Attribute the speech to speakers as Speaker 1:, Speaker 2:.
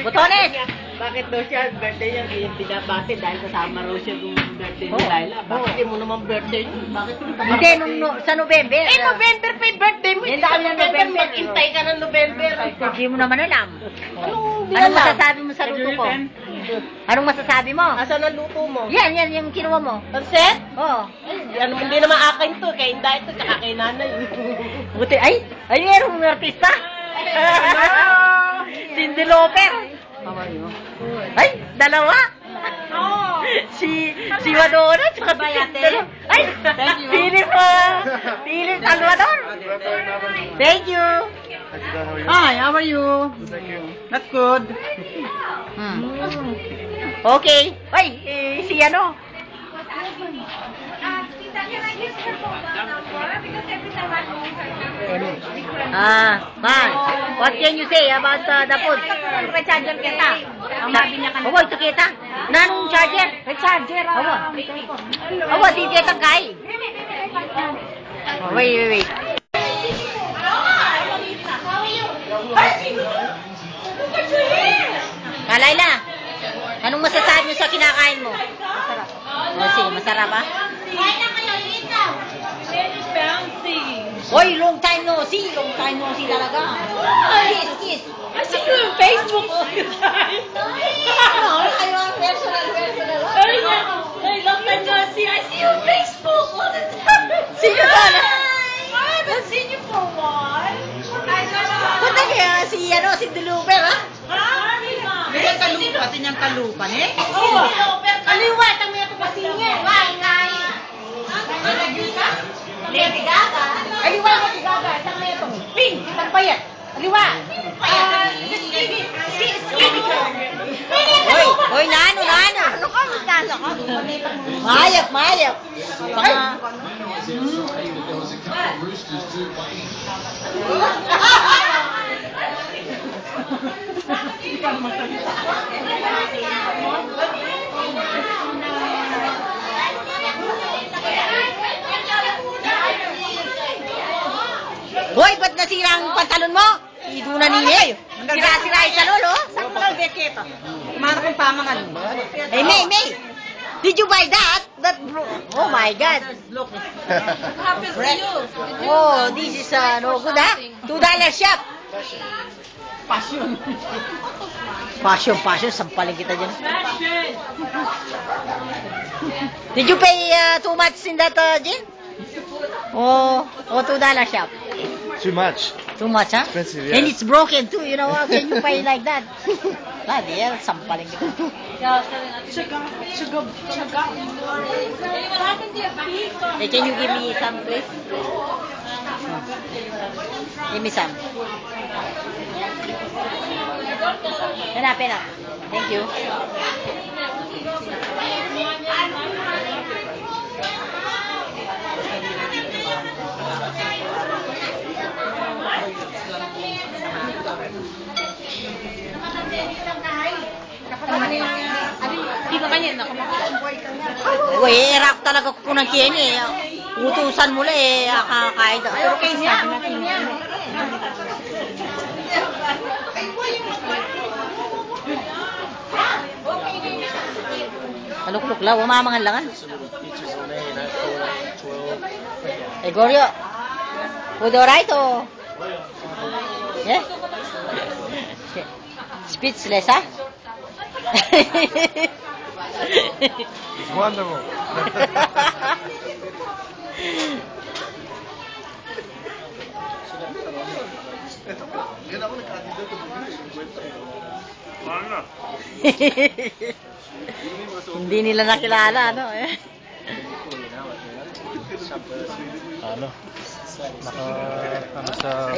Speaker 1: Botones!
Speaker 2: Bakit daw siya, birthday niya, hindi binabati dahil kasama raw siya yung birthday ni Laila. Bakit hindi mo naman birthday niya? Bakit mo naman
Speaker 1: Hindi, sa November.
Speaker 2: November pa yung birthday mo.
Speaker 1: Hindi kami ng November.
Speaker 2: Mag-intay ka ng November.
Speaker 1: Hindi mo naman alam.
Speaker 2: Anong
Speaker 1: Anong masasabi mo sa luto ko? Anong masasabi mo?
Speaker 2: Asan ang luto mo?
Speaker 1: Yan, yung kinuha mo.
Speaker 2: Pansit?
Speaker 1: Oo.
Speaker 2: Hindi naman akin to. Kaya hindi ito, tsaka kay nanay.
Speaker 1: Buti, ay, meron mong artista. Cindy Lauper. Ay, dalawa. Si Madonna, tsaka si Cindy. Ay, Philip Salvador. Thank you.
Speaker 3: Hi, how are you? That's good.
Speaker 1: Okay. Ay, si ano? Man, what can you say about the food?
Speaker 4: Recharger kita. Ang mabinya ka na.
Speaker 1: Awa, ito kita. Nanong charger?
Speaker 4: Recharger.
Speaker 1: Awa, di kita kay. Wait. Laila, anong masasabi mo sa kinakain mo? Masarap. Sige, masarap ba? Hoy, long time no see talaga. Kiss.
Speaker 2: I see you on Facebook all the time.
Speaker 1: Personal.
Speaker 2: Hey, long time no see. I see you on Facebook all the time.
Speaker 1: See you doon.
Speaker 2: I haven't seen you for a while.
Speaker 1: Punta kaya si Duluper, ha?
Speaker 3: Yung kalupa, sinyang kalupan eh.
Speaker 1: Kaliwa, tamo yung kapasinya. Ngay. Lady Gaga. Aliwa mo si Gaga. Tamo yung ping. Tagpayat. Aliwa. Hoy, nano. Ano ka? Magkasa ka? Mayap. Hoy, ba't nasira ang pantalon mo? Iduna niya. Sira-sira yung salon, oh.
Speaker 3: Saan ko lang deketa? Kumano kong pamangan.
Speaker 1: Hey, May. Did you buy that? Oh my God.
Speaker 3: Look.
Speaker 1: Oh, this is no good, ha? $2 shop. Passion. Sampalin kita dyan. Did you pay too much in that, Jin? Oh, $2 shop.
Speaker 5: Too much.
Speaker 1: Too much, huh?
Speaker 5: Expensive, yeah.
Speaker 1: And it's broken too, you know. How can you pay like that? Bloody hell, sampalin kita. Hey, can you give me some, please? Give me some. Pen. Thank you.
Speaker 4: Di ba kanya
Speaker 1: Uy, erap talaga ko ng kini. Utusan mo lang kakakain ka. Pero kayo niya. Malukluk lang, umamangan lang. Eh, Goryo. Food alright o? Yeah? Speechless, ha?
Speaker 5: It's wonderful.
Speaker 1: Hindi nila nakilala, ano eh.
Speaker 5: Ano sa